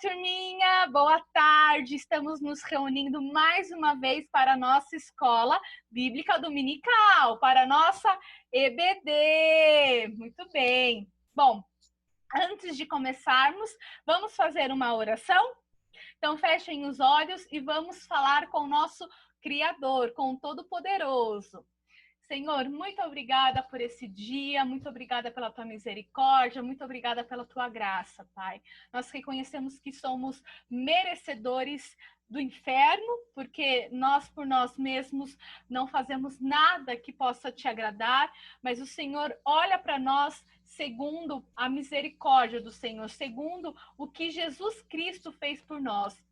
turminha! Boa tarde! Estamos nos reunindo mais uma vez para a nossa escola bíblica dominical, para a nossa EBD. Muito bem! Bom, antes de começarmos, vamos fazer uma oração? Então, fechem os olhos e vamos falar com o nosso Criador, com o Todo-Poderoso. Senhor, muito obrigada por esse dia, muito obrigada pela tua misericórdia, muito obrigada pela tua graça, Pai. Nós reconhecemos que somos merecedores do inferno, porque nós por nós mesmos não fazemos nada que possa te agradar, mas o Senhor olha para nós segundo a misericórdia do Senhor, segundo o que Jesus Cristo fez por nós.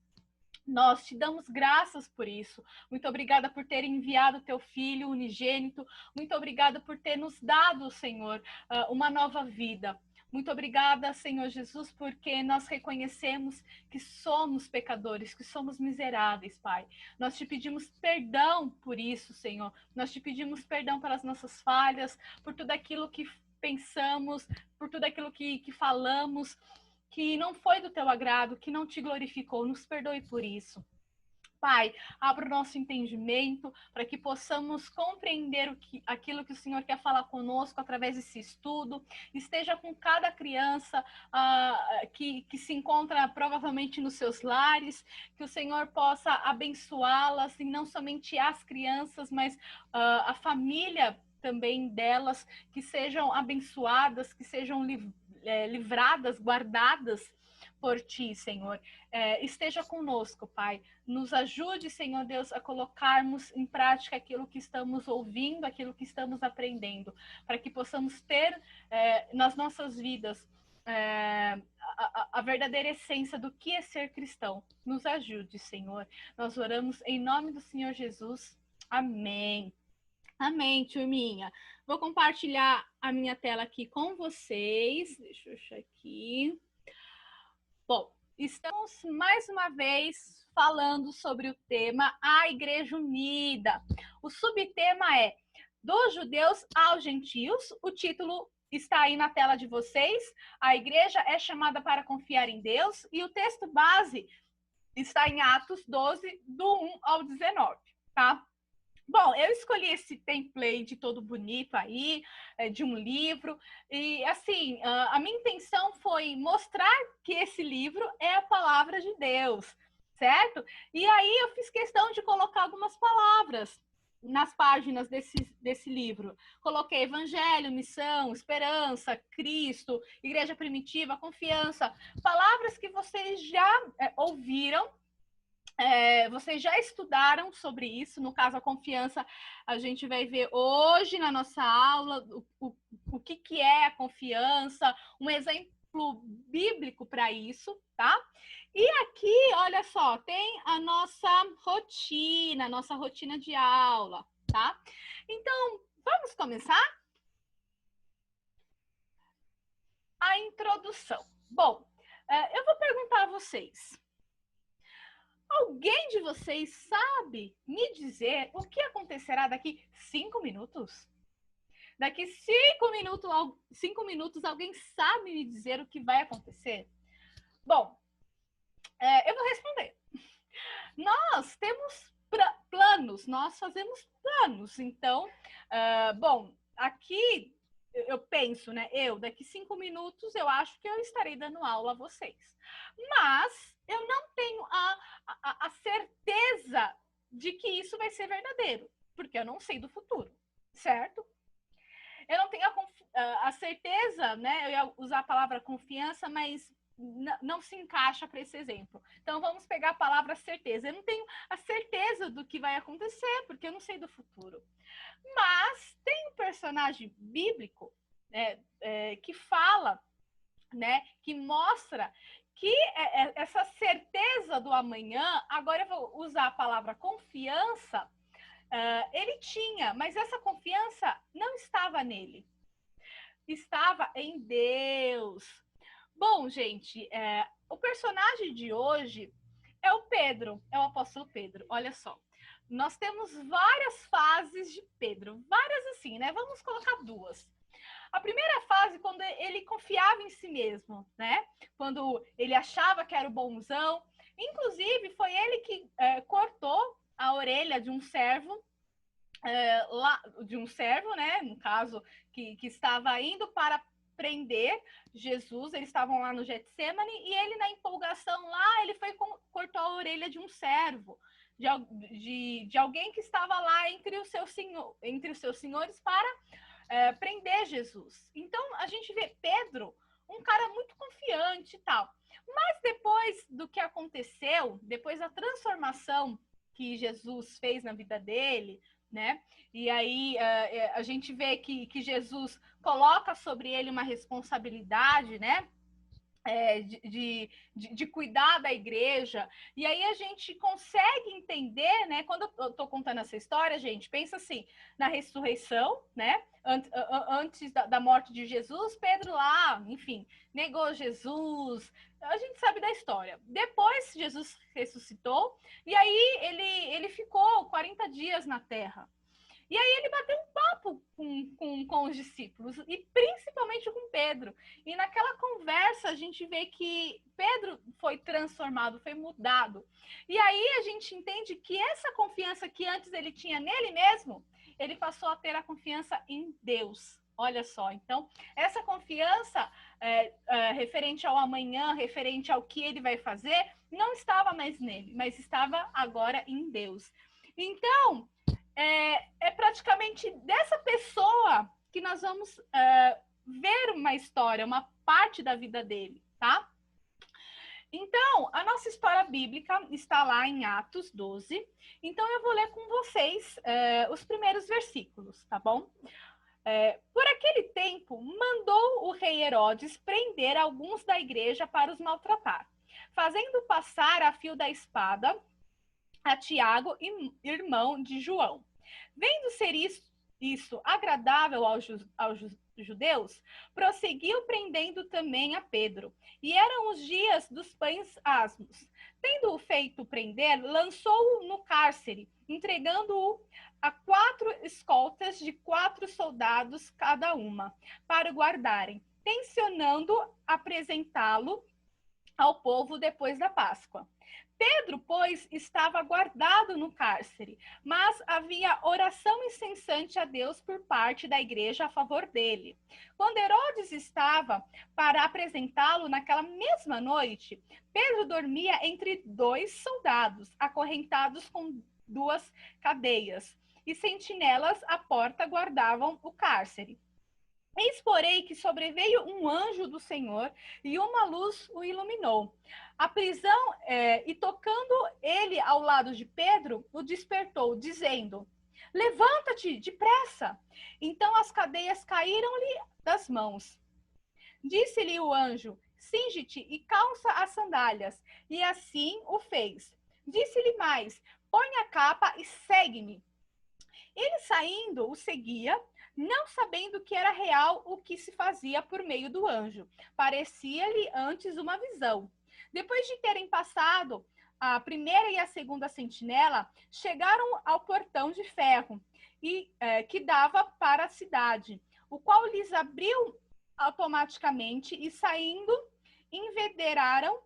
Nós te damos graças por isso. Muito obrigada por ter enviado teu filho unigênito. Muito obrigada por ter nos dado, Senhor, uma nova vida. Muito obrigada, Senhor Jesus, porque nós reconhecemos que somos pecadores, que somos miseráveis, Pai. Nós te pedimos perdão por isso, Senhor. Nós te pedimos perdão pelas nossas falhas, por tudo aquilo que pensamos, por tudo aquilo que falamos, que não foi do teu agrado, que não te glorificou. Nos perdoe por isso. Pai, abra o nosso entendimento para que possamos compreender aquilo que o Senhor quer falar conosco através desse estudo. Esteja com cada criança que se encontra provavelmente nos seus lares, que o Senhor possa abençoá-las, e não somente as crianças, mas a família também delas, que sejam abençoadas, que sejam livradas, guardadas por ti, Senhor. Esteja conosco, Pai. Nos ajude, Senhor Deus, a colocarmos em prática aquilo que estamos ouvindo, aquilo que estamos aprendendo, para que possamos ter nas nossas vidas a verdadeira essência do que é ser cristão. Nos ajude, Senhor. Nós oramos em nome do Senhor Jesus. Amém. Amém, turminha. Vou compartilhar a minha tela aqui com vocês. Deixa eu achar aqui. Bom, estamos mais uma vez falando sobre o tema A Igreja Unida. O subtema é Dos Judeus aos Gentios. O título está aí na tela de vocês. A igreja é chamada para confiar em Deus. E o texto base está em Atos 12, do 1 ao 19, tá? Bom, eu escolhi esse template todo bonito aí, de um livro, e assim, a minha intenção foi mostrar que esse livro é a palavra de Deus, certo? E aí eu fiz questão de colocar algumas palavras nas páginas desse livro. Coloquei evangelho, missão, esperança, Cristo, igreja primitiva, confiança, palavras que vocês já ouviram. Vocês já estudaram sobre isso. No caso, a confiança, a gente vai ver hoje na nossa aula o que é a confiança, um exemplo bíblico para isso, tá? E aqui, olha só, tem a nossa rotina de aula, tá? Então, vamos começar? A introdução. Bom, eu vou perguntar a vocês. Alguém de vocês sabe me dizer o que acontecerá daqui 5 minutos? Daqui 5 minutos, alguém sabe me dizer o que vai acontecer? Bom, eu vou responder. Nós temos planos, nós fazemos planos. Então, bom, aqui eu penso, né? Daqui 5 minutos, eu acho que eu estarei dando aula a vocês. Mas eu não tenho a certeza de que isso vai ser verdadeiro, porque eu não sei do futuro, certo? Eu não tenho a certeza, né? Eu ia usar a palavra confiança, mas não se encaixa para esse exemplo. Então, vamos pegar a palavra certeza. Eu não tenho a certeza do que vai acontecer, porque eu não sei do futuro. Mas tem um personagem bíblico que fala, né? Que mostra que essa certeza do amanhã, agora eu vou usar a palavra confiança, ele tinha, mas essa confiança não estava nele. Estava em Deus. Bom, gente, o personagem de hoje é o Pedro, é o apóstolo Pedro. Olha só, nós temos várias fases de Pedro, várias assim, né? Vamos colocar 2. A primeira fase, quando ele confiava em si mesmo, né? Quando ele achava que era o bonzão. Inclusive, foi ele que cortou a orelha de um servo, né? No caso, que estava indo para prender Jesus. Eles estavam lá no Getsemane e ele, na empolgação lá, ele foi cortou a orelha de um servo, de alguém que estava lá entre os seus senhores para prender Jesus. Então, a gente vê Pedro, um cara muito confiante e tal. Mas depois do que aconteceu, depois da transformação que Jesus fez na vida dele, né? E aí a gente vê que Jesus coloca sobre ele uma responsabilidade, né? De cuidar da igreja. E aí a gente consegue entender, né? Quando eu estou contando essa história, gente, pensa assim, na ressurreição, né? Antes da morte de Jesus, Pedro lá, enfim, negou Jesus. A gente sabe da história. Depois, Jesus ressuscitou, e aí ele ficou 40 dias na terra. E aí ele bateu um papo com os discípulos, e principalmente com Pedro. E naquela conversa a gente vê que Pedro foi transformado, foi mudado. E aí a gente entende que essa confiança que antes ele tinha nele mesmo, ele passou a ter a confiança em Deus. Olha só, então, essa confiança referente ao amanhã, referente ao que ele vai fazer, não estava mais nele, mas estava agora em Deus. Então, é praticamente dessa pessoa que nós vamos ver uma história, uma parte da vida dele, tá? Então, a nossa história bíblica está lá em Atos 12. Então, eu vou ler com vocês os primeiros versículos, tá bom? Por aquele tempo, mandou o rei Herodes prender alguns da igreja para os maltratar, fazendo passar a fio da espada a Tiago, irmão de João. Vendo ser isso agradável aos judeus, prosseguiu prendendo também a Pedro. E eram os dias dos pães asmos. Tendo-o feito prender, lançou-o no cárcere, entregando-o a 4 escoltas de 4 soldados cada uma, para guardarem, tencionando apresentá-lo ao povo depois da Páscoa. Pedro, pois, estava guardado no cárcere, mas havia oração incessante a Deus por parte da igreja a favor dele. Quando Herodes estava para apresentá-lo naquela mesma noite, Pedro dormia entre 2 soldados, acorrentados com 2 cadeias, e sentinelas à porta guardavam o cárcere. Eis, porém, que sobreveio um anjo do Senhor e uma luz o iluminou. A prisão, e tocando ele ao lado de Pedro, o despertou, dizendo: levanta-te depressa. Então as cadeias caíram-lhe das mãos. Disse-lhe o anjo: cinge-te e calça as sandálias. E assim o fez. Disse-lhe mais: põe a capa e segue-me. Ele saindo o seguia, não sabendo que era real o que se fazia por meio do anjo. Parecia-lhe antes uma visão. Depois de terem passado a primeira e a segunda sentinela, chegaram ao portão de ferro que dava para a cidade, o qual lhes abriu automaticamente e, saindo, enveredaram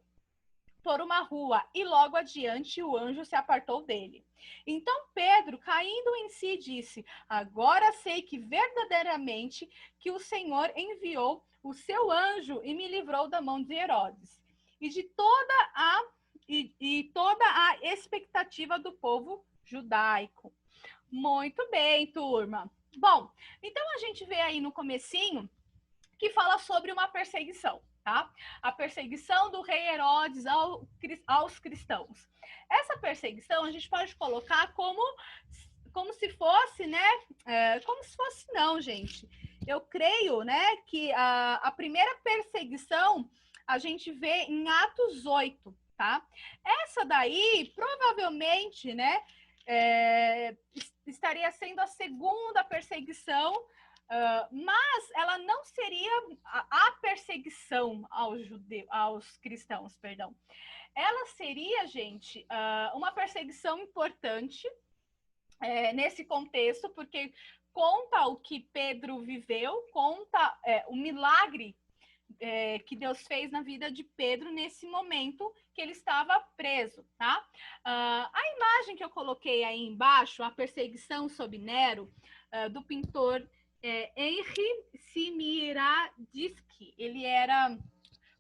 por uma rua, e logo adiante o anjo se apartou dele. Então Pedro, caindo em si, disse: agora sei que verdadeiramente que o Senhor enviou o seu anjo e me livrou da mão de Herodes e de toda a expectativa do povo judaico. Muito bem, turma. Bom, então a gente vê aí no comecinho que fala sobre uma perseguição. Tá? A perseguição do rei Herodes aos cristãos. Essa perseguição a gente pode colocar como se fosse, né? Como se fosse, não, gente. Eu creio, né, que a primeira perseguição a gente vê em Atos 8, tá? Essa daí, provavelmente, né, estaria sendo a segunda perseguição. Mas ela não seria a perseguição aos cristãos, perdão. Ela seria, gente, uma perseguição importante nesse contexto, porque conta o que Pedro viveu, conta o milagre que Deus fez na vida de Pedro nesse momento que ele estava preso, tá? A imagem que eu coloquei aí embaixo, a perseguição sob Nero, do pintor Henri Simiradisky, ele era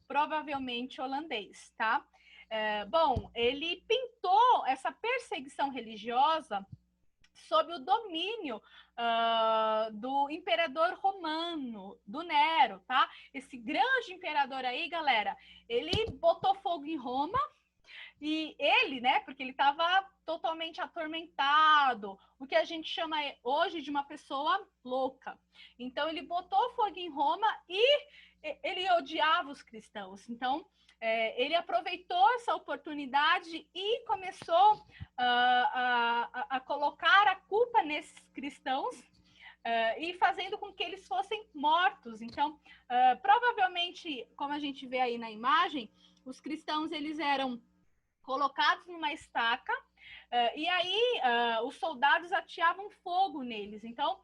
provavelmente holandês, tá? Bom, ele pintou essa perseguição religiosa sob o domínio do imperador romano, do Nero, tá? Esse grande imperador aí, galera, ele botou fogo em Roma e ele, né, porque ele estava totalmente atormentado, o que a gente chama hoje de uma pessoa louca. Então, ele botou fogo em Roma e ele odiava os cristãos. Então, ele aproveitou essa oportunidade e começou a colocar a culpa nesses cristãos e fazendo com que eles fossem mortos. Então, provavelmente, como a gente vê aí na imagem, os cristãos eles eram colocados numa estaca e aí os soldados ateavam fogo neles. Então,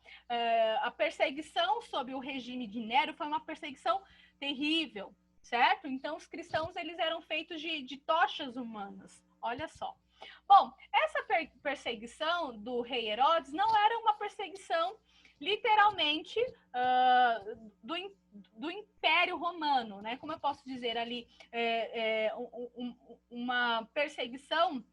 a perseguição sob o regime de Nero foi uma perseguição terrível, certo? Então, os cristãos eles eram feitos de tochas humanas. Olha só. Bom, essa perseguição do rei Herodes não era uma perseguição literalmente do Império Romano, né? Como eu posso dizer ali, uma perseguição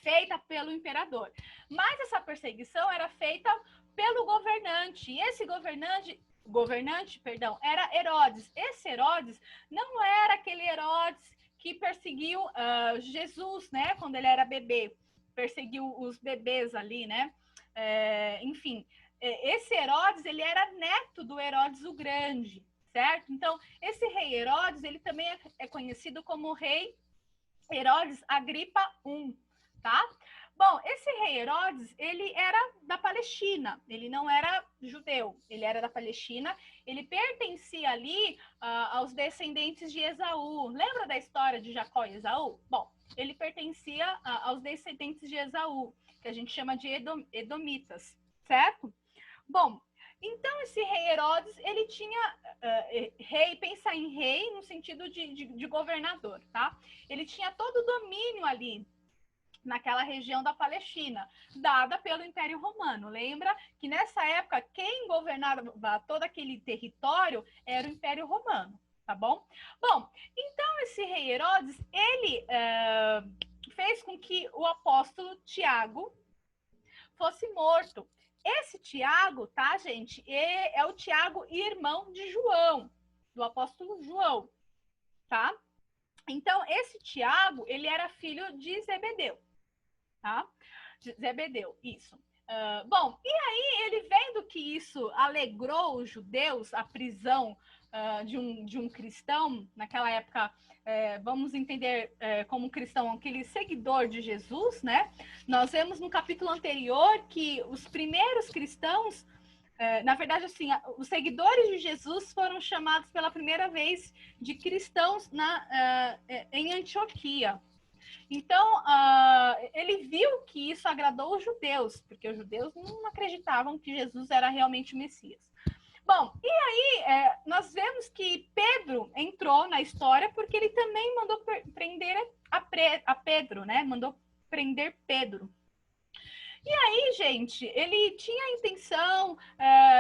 feita pelo imperador. Mas essa perseguição era feita pelo governante. E esse governante, era Herodes. Esse Herodes não era aquele Herodes que perseguiu Jesus, né? Quando ele era bebê. Perseguiu os bebês ali, né? Enfim, esse Herodes, ele era neto do Herodes o Grande, certo? Então, esse rei Herodes, ele também é conhecido como rei Herodes Agripa I, tá? Bom, esse rei Herodes, ele era da Palestina, ele não era judeu, ele era da Palestina, ele pertencia ali aos descendentes de Esaú. Lembra da história de Jacó e Esaú? Bom, ele pertencia aos descendentes de Esaú, que a gente chama de edomitas, certo? Bom, então esse rei Herodes, ele tinha rei, pensar em rei no sentido de governador, tá? Ele tinha todo o domínio ali naquela região da Palestina, dada pelo Império Romano. Lembra que nessa época quem governava todo aquele território era o Império Romano, tá bom? Bom, então esse rei Herodes, ele fez com que o apóstolo Tiago fosse morto. Esse Tiago, tá, gente? É o Tiago, irmão de João, do apóstolo João, tá? Então, esse Tiago, ele era filho de Zebedeu, tá? Zebedeu, isso. Bom, e aí ele vendo que isso alegrou os judeus, a prisão de um cristão, naquela época, vamos entender como cristão, aquele seguidor de Jesus, né? Nós vemos no capítulo anterior que os primeiros cristãos, na verdade, assim, os seguidores de Jesus foram chamados pela primeira vez de cristãos em Antioquia. Então, ele viu que isso agradou os judeus, porque os judeus não acreditavam que Jesus era realmente o Messias. Bom, e aí nós vemos que Pedro entrou na história porque ele também mandou prender a Pedro, né? Mandou prender Pedro. E aí, gente, ele tinha a intenção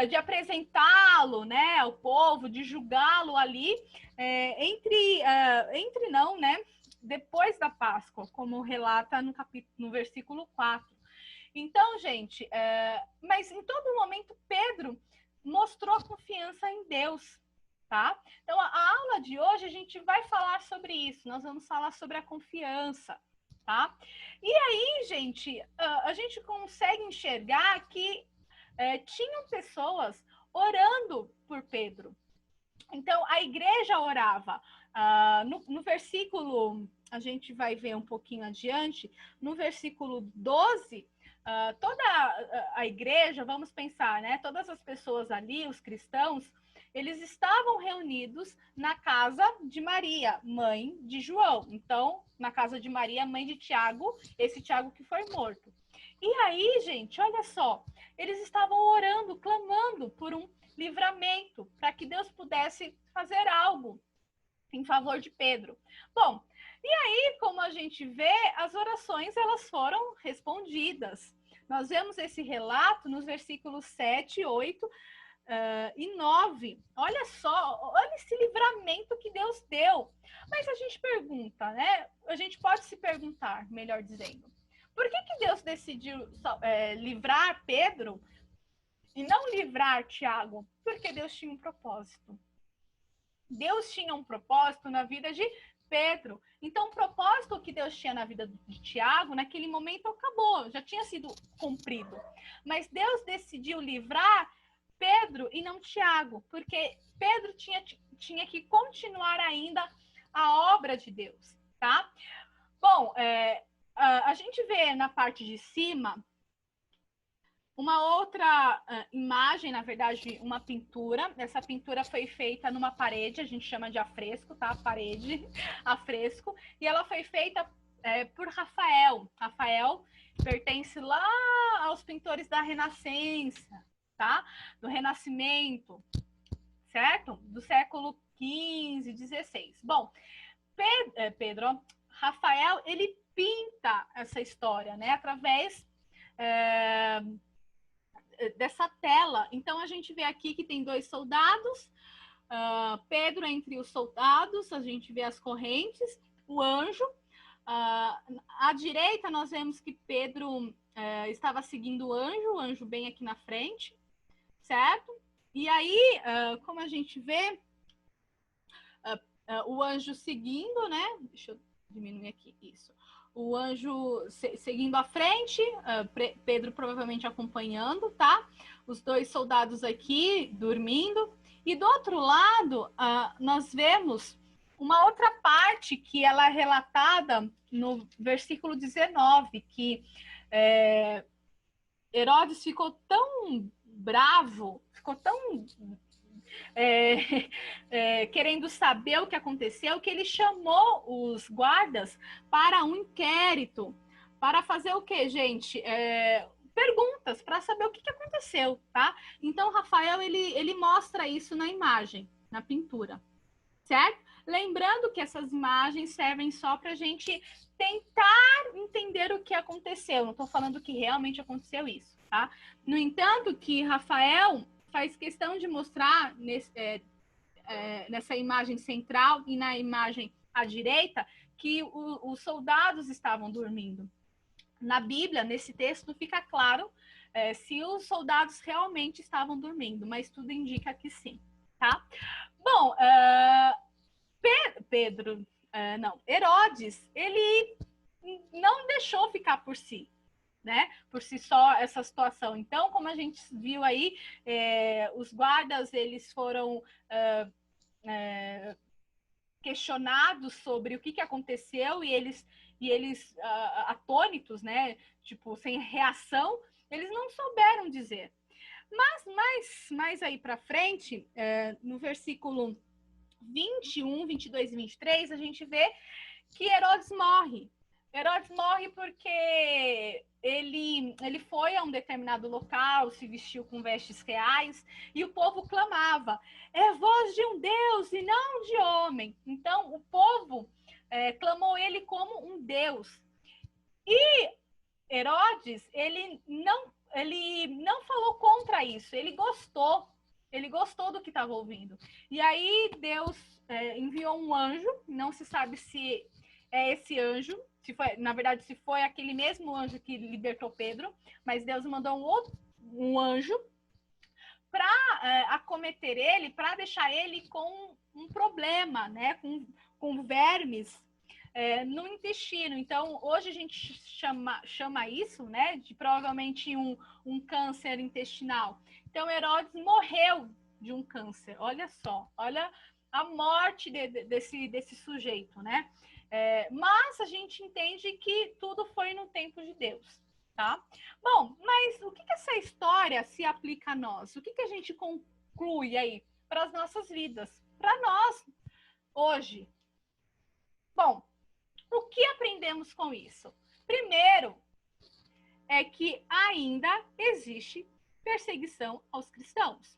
de apresentá-lo, né, ao povo, de julgá-lo ali entre não, né? Depois da Páscoa, como relata no versículo 4. Então, gente, mas em todo momento Pedro mostrou confiança em Deus, tá? Então, a aula de hoje a gente vai falar sobre isso, nós vamos falar sobre a confiança, tá? E aí, gente, a gente consegue enxergar que tinham pessoas orando por Pedro. Então, a igreja orava. No versículo, a gente vai ver um pouquinho adiante, no versículo 12, toda a igreja, vamos pensar, né? Todas as pessoas ali, os cristãos, eles estavam reunidos na casa de Maria, mãe de João. Então, na casa de Maria, mãe de Tiago, esse Tiago que foi morto. E aí, gente, olha só, eles estavam orando, clamando por um livramento, para que Deus pudesse fazer algo em favor de Pedro. Bom, e aí, como a gente vê, as orações elas foram respondidas. Nós vemos esse relato nos versículos 7, 8 e 9. Olha só, olha esse livramento que Deus deu. Mas a gente pergunta, né? A gente pode se perguntar, melhor dizendo, por que Deus decidiu livrar Pedro e não livrar Tiago? Porque Deus tinha um propósito. Deus tinha um propósito na vida de Pedro. Então, o propósito que Deus tinha na vida de Tiago, naquele momento, acabou, já tinha sido cumprido. Mas Deus decidiu livrar Pedro e não Tiago, porque Pedro tinha que continuar ainda a obra de Deus, tá? Bom, a gente vê na parte de cima uma outra imagem, na verdade, uma pintura. Essa pintura foi feita numa parede, a gente chama de afresco, tá? Parede, afresco. E ela foi feita por Rafael. Rafael pertence lá aos pintores da Renascença, tá? Do Renascimento, certo? Do século XV, XVI. Bom, Pedro, Rafael, ele pinta essa história, né? Através dessa tela. Então, a gente vê aqui que tem 2 soldados, Pedro entre os soldados, a gente vê as correntes, o anjo. À direita, nós vemos que Pedro estava seguindo o anjo bem aqui na frente, certo? E aí, como a gente vê, o anjo seguindo, né? Deixa eu diminuir aqui, isso. O anjo seguindo à frente, Pedro provavelmente acompanhando, tá? Os 2 soldados aqui dormindo. E do outro lado, nós vemos uma outra parte que ela é relatada no versículo 19, que Herodes ficou tão bravo, ficou tão querendo saber o que aconteceu, que ele chamou os guardas para um inquérito, para fazer o quê, gente? Perguntas, para saber o que aconteceu, tá? Então, Rafael, ele mostra isso na imagem, na pintura, certo? Lembrando que essas imagens servem só para a gente tentar entender o que aconteceu. Não estou falando que realmente aconteceu isso, tá? No entanto, que Rafael faz questão de mostrar nessa imagem central e na imagem à direita que os soldados estavam dormindo. Na Bíblia, nesse texto, fica claro se os soldados realmente estavam dormindo, mas tudo indica que sim, tá? Bom, Herodes, ele não deixou ficar por si, né? Por si só essa situação. Então, como a gente viu aí, os guardas eles foram questionados sobre o que aconteceu e eles atônitos, né? Tipo sem reação, eles não souberam dizer. Mas mais aí para frente, no versículo 21, 22 e 23, a gente vê que Herodes morre. Herodes morre porque ele foi a um determinado local, se vestiu com vestes reais, e o povo clamava, é voz de um Deus e não de homem. Então, o povo clamou ele como um Deus. E Herodes, ele não falou contra isso, ele gostou do que estava ouvindo. E aí Deus enviou um anjo, não se sabe se é esse anjo, na verdade, se foi aquele mesmo anjo que libertou Pedro, mas Deus mandou um anjo para acometer ele, para deixar ele com um problema, né? Com vermes no intestino. Então, hoje a gente chama isso, né, de provavelmente um câncer intestinal. Então, Herodes morreu de um câncer. Olha só, olha a morte desse sujeito, né? Mas a gente entende que tudo foi no tempo de Deus, tá? Bom, mas o que essa história se aplica a nós? O que a gente conclui aí para as nossas vidas? Para nós, hoje. Bom, o que aprendemos com isso? Primeiro, é que ainda existe perseguição aos cristãos.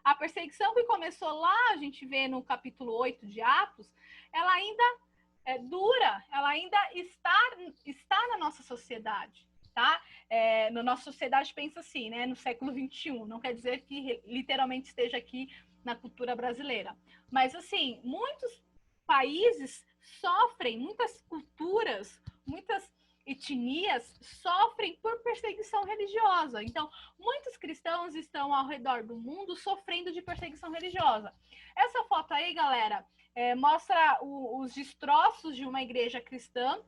A perseguição que começou lá, a gente vê no capítulo 8 de Atos, ela ainda dura, ela ainda está na nossa sociedade, tá? Na nossa sociedade pensa assim, né? No século XXI, não quer dizer que literalmente esteja aqui na cultura brasileira. Mas, assim, muitos países sofrem, muitas culturas, muitas etnias sofrem por perseguição religiosa. Então, muitos cristãos estão ao redor do mundo sofrendo de perseguição religiosa. Essa foto aí, galera, mostra os destroços de uma igreja cristã.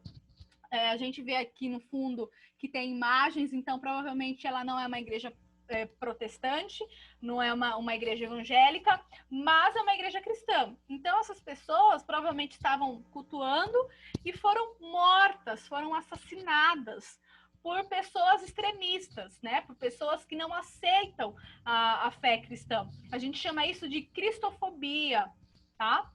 A gente vê aqui no fundo que tem imagens, então provavelmente ela não é uma igreja protestante, não é uma igreja evangélica, mas é uma igreja cristã. Então essas pessoas provavelmente estavam cultuando e foram mortas, foram assassinadas por pessoas extremistas, né? Por pessoas que não aceitam a fé cristã. A gente chama isso de cristofobia, tá?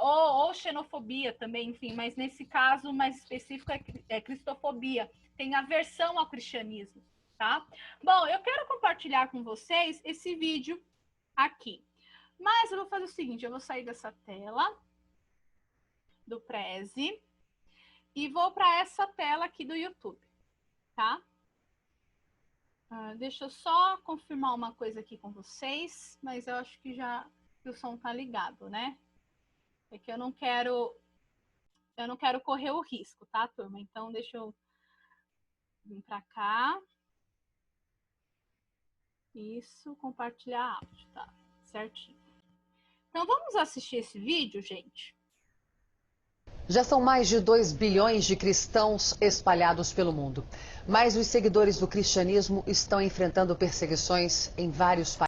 Ou xenofobia também, enfim, mas nesse caso mais específico é cristofobia. Tem aversão ao cristianismo. Tá? Bom, eu quero compartilhar com vocês esse vídeo aqui. Mas eu vou fazer o seguinte, eu vou sair dessa tela do Prezi e vou para essa tela aqui do YouTube, tá? Deixa eu só confirmar uma coisa aqui com vocês, mas eu acho que já o som tá ligado, né? É que eu não quero correr o risco, tá, turma? Então deixa eu vir para cá. Isso, compartilhar áudio, tá? Certinho. Então, vamos assistir esse vídeo, gente? Já são mais de 2 bilhões de cristãos espalhados pelo mundo. Mas os seguidores do cristianismo estão enfrentando perseguições em vários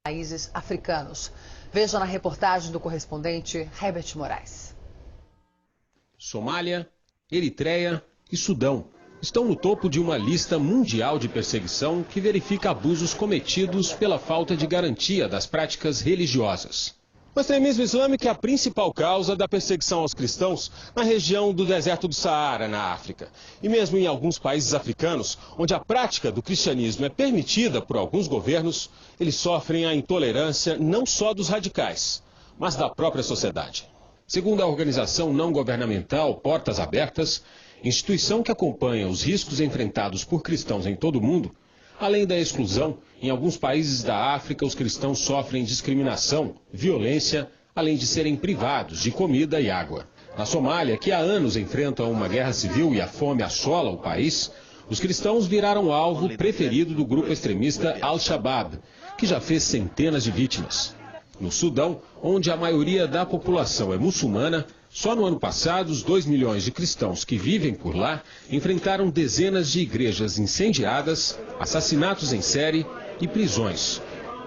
países africanos. Veja na reportagem do correspondente Herbert Moraes. Somália, Eritreia e Sudão estão no topo de uma lista mundial de perseguição que verifica abusos cometidos pela falta de garantia das práticas religiosas. O extremismo islâmico é a principal causa da perseguição aos cristãos na região do deserto do Saara, na África. E mesmo em alguns países africanos, onde a prática do cristianismo é permitida por alguns governos, eles sofrem a intolerância não só dos radicais, mas da própria sociedade. Segundo a organização não governamental Portas Abertas, instituição que acompanha os riscos enfrentados por cristãos em todo o mundo, além da exclusão, em alguns países da África os cristãos sofrem discriminação, violência, além de serem privados de comida e água. Na Somália, que há anos enfrenta uma guerra civil e a fome assola o país, os cristãos viraram alvo preferido do grupo extremista Al-Shabaab, que já fez centenas de vítimas. No Sudão, onde a maioria da população é muçulmana, só no ano passado, os 2 milhões de cristãos que vivem por lá enfrentaram dezenas de igrejas incendiadas, assassinatos em série e prisões.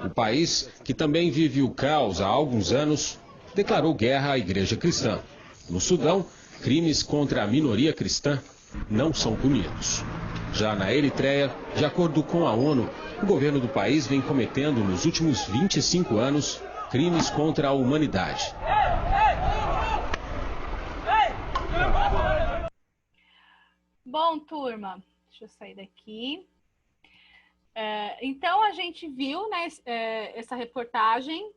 O país, que também vive o caos há alguns anos, declarou guerra à igreja cristã. No Sudão, crimes contra a minoria cristã não são punidos. Já na Eritreia, de acordo com a ONU, o governo do país vem cometendo nos últimos 25 anos crimes contra a humanidade. Bom, turma, deixa eu sair daqui. Então, a gente viu, né, essa reportagem.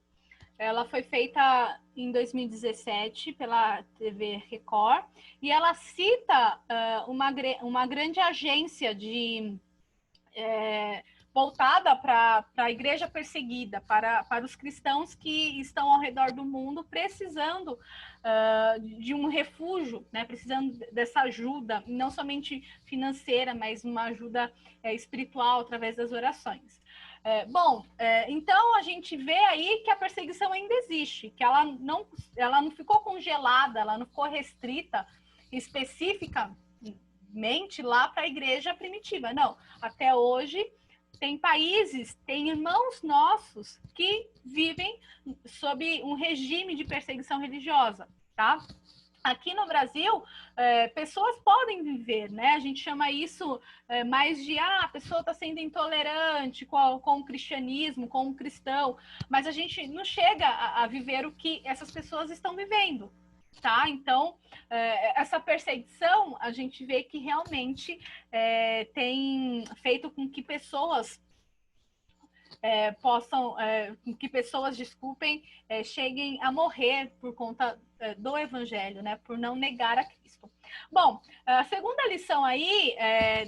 Ela foi feita em 2017 pela TV Record e ela cita uma grande agência voltada para a igreja perseguida, para os cristãos que estão ao redor do mundo precisando de um refúgio, né? Precisando dessa ajuda, não somente financeira, mas uma ajuda espiritual através das orações. Então a gente vê aí que a perseguição ainda existe, que ela não ficou congelada, ela não ficou restrita especificamente lá para a igreja primitiva. Não, até hoje tem países, tem irmãos nossos que vivem sob um regime de perseguição religiosa, tá? Aqui no Brasil, pessoas podem viver, né? A gente chama isso mais de, a pessoa está sendo intolerante com o cristianismo, com o cristão, mas a gente não chega a viver o que essas pessoas estão vivendo, tá? Então, essa perseguição, a gente vê que realmente tem feito com que pessoas que pessoas, desculpem, cheguem a morrer por conta do evangelho, né? Por não negar a Cristo. Bom, a segunda lição aí,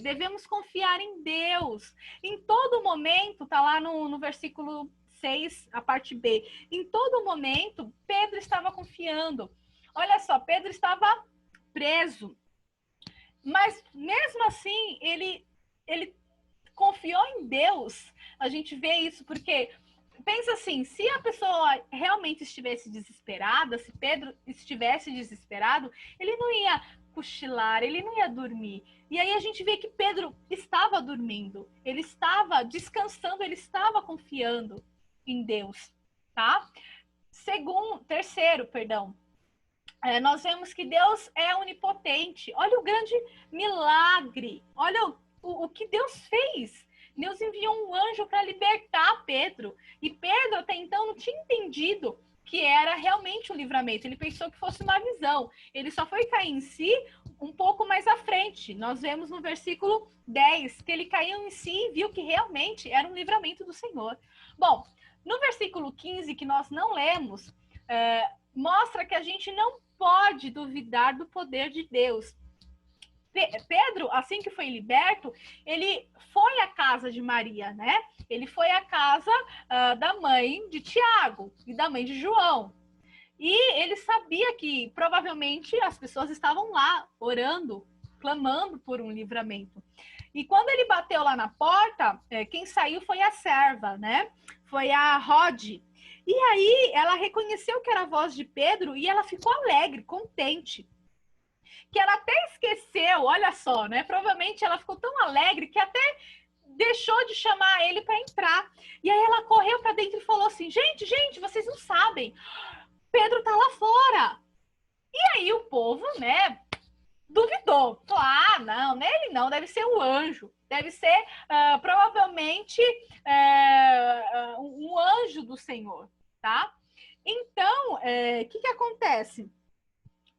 devemos confiar em Deus. Em todo momento, tá lá no versículo 6, a parte B. Em todo momento, Pedro estava confiando. Olha só, Pedro estava preso. Mas, mesmo assim, ele confiou em Deus. A gente vê isso porque, pensa assim, se a pessoa realmente estivesse desesperada, se Pedro estivesse desesperado, ele não ia cochilar, ele não ia dormir. E aí a gente vê que Pedro estava dormindo, ele estava descansando, ele estava confiando em Deus, tá? Terceiro, nós vemos que Deus é onipotente. Olha o grande milagre, olha o que Deus fez. Deus enviou um anjo para libertar Pedro. E Pedro até então não tinha entendido que era realmente um livramento. Ele pensou que fosse uma visão. Ele só foi cair em si um pouco mais à frente. Nós vemos no versículo 10 que ele caiu em si e viu que realmente era um livramento do Senhor. Bom, no versículo 15, que nós não lemos, mostra que a gente não pode duvidar do poder de Deus. Pedro, assim que foi liberto, ele foi à casa de Maria, né? Ele foi à casa da mãe de Tiago e da mãe de João. E ele sabia que provavelmente as pessoas estavam lá orando, clamando por um livramento. E quando ele bateu lá na porta, quem saiu foi a serva, né? Foi a Rode. E aí ela reconheceu que era a voz de Pedro e ela ficou alegre, contente. Que ela até esqueceu, olha só, né? Provavelmente ela ficou tão alegre que até deixou de chamar ele para entrar. E aí ela correu para dentro e falou assim: gente, vocês não sabem, Pedro tá lá fora. E aí o povo, né, duvidou. Falou: não, ele não, deve ser o anjo. Deve ser provavelmente um anjo do Senhor, tá? Então, o que acontece?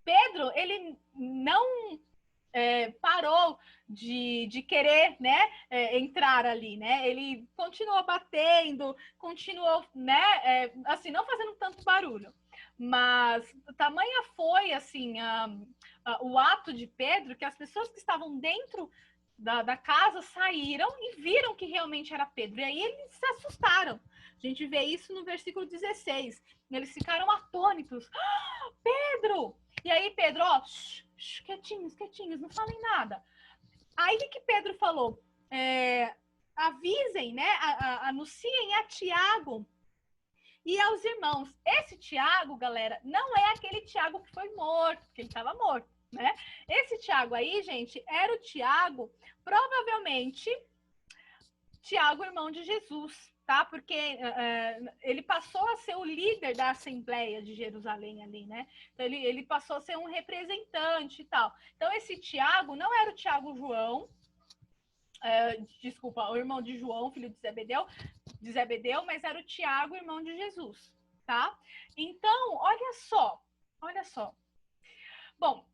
Pedro, ele não parou de querer, né, entrar ali, né? Ele continuou batendo, continuou, né, assim, não fazendo tanto barulho. Mas tamanha foi, assim, o ato de Pedro, que as pessoas que estavam dentro da casa saíram e viram que realmente era Pedro. E aí eles se assustaram. A gente vê isso no versículo 16. Eles ficaram atônitos. Pedro! E aí Pedro, quietinhos, não falem nada. Aí o que Pedro falou? Avisem, né? Anunciem a Tiago e aos irmãos. Esse Tiago, galera, não é aquele Tiago que foi morto, porque ele estava morto, né? Esse Tiago aí, gente, era o Tiago, provavelmente, Tiago, irmão de Jesus, tá? Porque ele passou a ser o líder da Assembleia de Jerusalém ali, né? Então, ele passou a ser um representante e tal. Então, esse Tiago não era o Tiago João, desculpa, o irmão de João, filho de Zebedeu, mas era o Tiago, irmão de Jesus, tá? Então, olha só. Bom,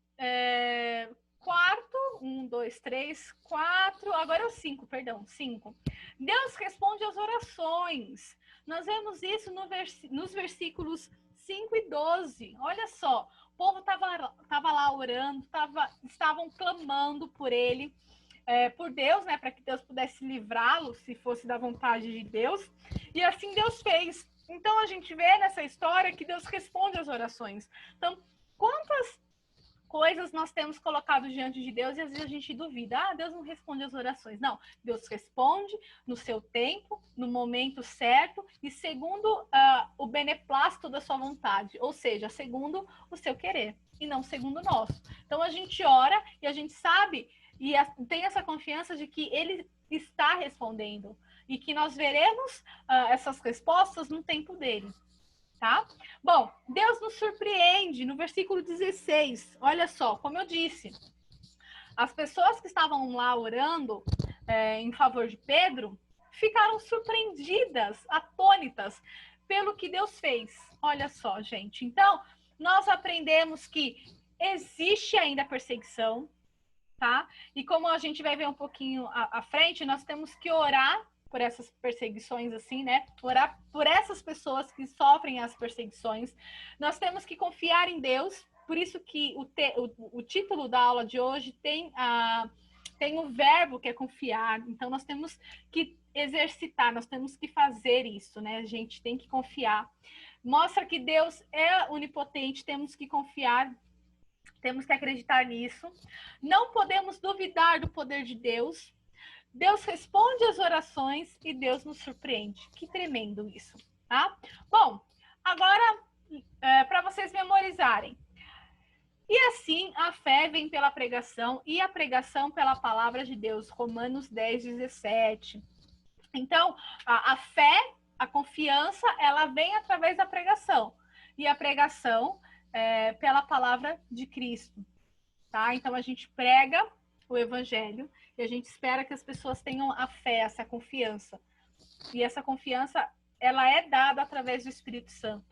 quarto, 1, 2, 3, 4, agora é o 5, perdão, 5. Deus responde às orações. Nós vemos isso nos versículos 5 e 12. Olha só, o povo estava lá orando, estavam clamando por ele, por Deus, né, para que Deus pudesse livrá-lo, se fosse da vontade de Deus. E assim Deus fez. Então a gente vê nessa história que Deus responde às orações. Então, quantas coisas nós temos colocado diante de Deus e às vezes a gente duvida, Deus não responde às orações. Não, Deus responde no seu tempo, no momento certo e segundo o beneplácito da sua vontade, ou seja, segundo o seu querer e não segundo o nosso. Então a gente ora e a gente sabe e tem essa confiança de que Ele está respondendo e que nós veremos essas respostas no tempo dele. Tá? Bom, Deus nos surpreende no versículo 16. Olha só, como eu disse, as pessoas que estavam lá orando em favor de Pedro ficaram surpreendidas, atônitas pelo que Deus fez. Olha só, gente. Então, nós aprendemos que existe ainda perseguição, tá? E como a gente vai ver um pouquinho à frente, nós temos que orar por essas perseguições, assim, né? Orar por essas pessoas que sofrem as perseguições. Nós temos que confiar em Deus, por isso que o título da aula de hoje tem o verbo que é confiar. Então, nós temos que exercitar, nós temos que fazer isso, né? A gente tem que confiar. Mostra que Deus é onipotente, temos que confiar, temos que acreditar nisso. Não podemos duvidar do poder de Deus. Deus responde às orações e Deus nos surpreende. Que tremendo isso, tá? Bom, agora, para vocês memorizarem. E assim, a fé vem pela pregação e a pregação pela palavra de Deus. Romanos 10, 17. Então, a fé, a confiança, ela vem através da pregação. E a pregação pela palavra de Cristo, tá? Então, a gente prega o evangelho e a gente espera que as pessoas tenham a fé, essa confiança. E essa confiança, ela é dada através do Espírito Santo,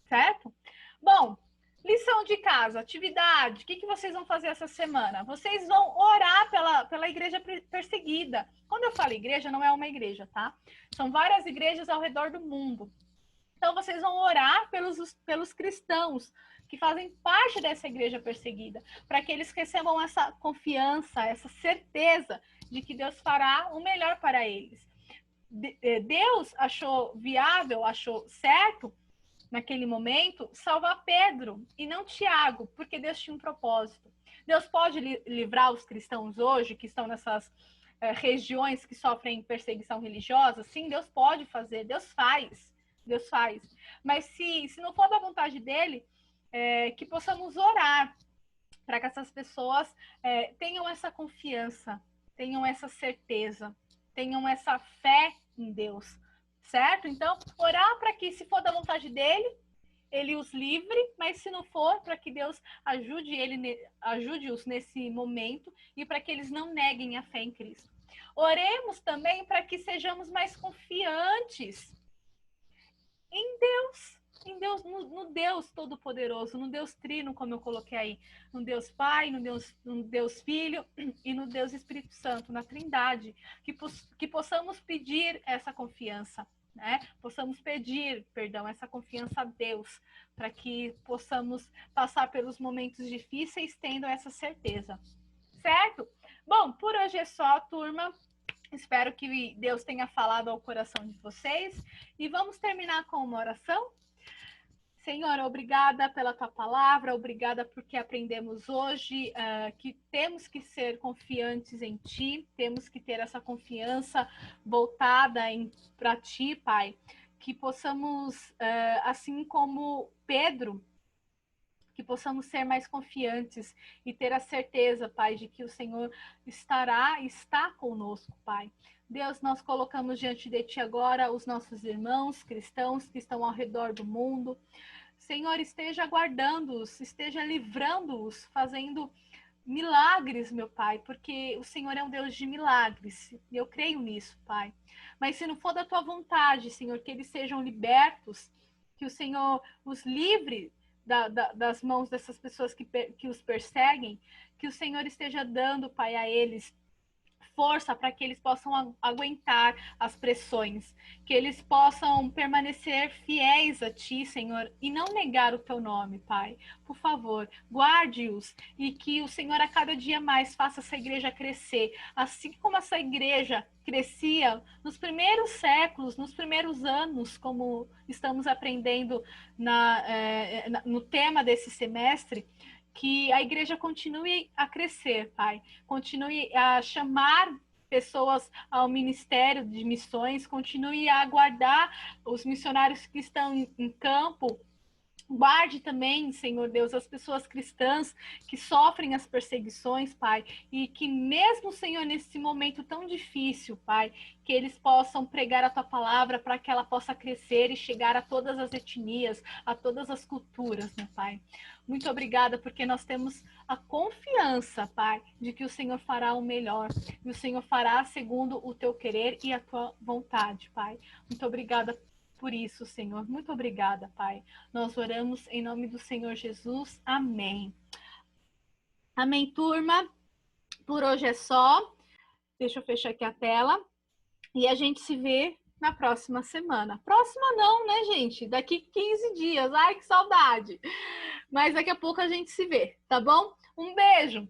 certo? Bom, lição de casa, atividade, o que vocês vão fazer essa semana? Vocês vão orar pela igreja perseguida. Quando eu falo igreja, não é uma igreja, tá? São várias igrejas ao redor do mundo. Então, vocês vão orar pelos cristãos que fazem parte dessa igreja perseguida, para que eles recebam essa confiança, essa certeza de que Deus fará o melhor para eles. Deus achou viável, achou certo, naquele momento, salvar Pedro e não Tiago, porque Deus tinha um propósito. Deus pode livrar os cristãos hoje, que estão nessas regiões que sofrem perseguição religiosa? Sim, Deus pode fazer, Deus faz. Mas se não for da vontade dele, que possamos orar para que essas pessoas tenham essa confiança, tenham essa certeza, tenham essa fé em Deus, certo? Então, orar para que, se for da vontade dele, ele os livre, mas se não for, para que Deus ajude-os nesse momento e para que eles não neguem a fé em Cristo. Oremos também para que sejamos mais confiantes em Deus, no Deus Todo-Poderoso, no Deus Trino, como eu coloquei aí, no Deus Pai, no Deus Filho e no Deus Espírito Santo, na Trindade, que possamos pedir essa confiança, né? Possamos pedir, essa confiança a Deus, para que possamos passar pelos momentos difíceis tendo essa certeza, certo? Bom, por hoje é só, turma. Espero que Deus tenha falado ao coração de vocês. E vamos terminar com uma oração? Senhor, obrigada pela tua palavra, obrigada porque aprendemos hoje que temos que ser confiantes em ti, temos que ter essa confiança voltada para ti, Pai. Que possamos, assim como Pedro, que possamos ser mais confiantes e ter a certeza, Pai, de que o Senhor está conosco, Pai. Deus, nós colocamos diante de Ti agora os nossos irmãos cristãos que estão ao redor do mundo. Senhor, esteja guardando-os, esteja livrando-os, fazendo milagres, meu Pai, porque o Senhor é um Deus de milagres. E eu creio nisso, Pai. Mas se não for da Tua vontade, Senhor, que eles sejam libertos, que o Senhor os livre das mãos dessas pessoas que os perseguem, que o Senhor esteja dando, Pai, a eles força para que eles possam aguentar as pressões, que eles possam permanecer fiéis a Ti, Senhor, e não negar o Teu nome, Pai. Por favor, guarde-os e que o Senhor a cada dia mais faça essa igreja crescer, assim como essa igreja crescia nos primeiros séculos, nos primeiros anos, como estamos aprendendo no tema desse semestre, que a igreja continue a crescer, Pai. Continue a chamar pessoas ao ministério de missões, continue a aguardar os missionários que estão em campo. Guarde também, Senhor Deus, as pessoas cristãs que sofrem as perseguições, Pai, e que mesmo, Senhor, nesse momento tão difícil, Pai, que eles possam pregar a Tua palavra para que ela possa crescer e chegar a todas as etnias, a todas as culturas, meu Pai. Muito obrigada, porque nós temos a confiança, Pai, de que o Senhor fará o melhor, e o Senhor fará segundo o Teu querer e a Tua vontade, Pai. Muito obrigada por isso, Senhor. Muito obrigada, Pai. Nós oramos em nome do Senhor Jesus. Amém. Amém, turma. Por hoje é só. Deixa eu fechar aqui a tela. E a gente se vê na próxima semana. Próxima não, né, gente? Daqui 15 dias. Ai, que saudade! Mas daqui a pouco a gente se vê, tá bom? Um beijo!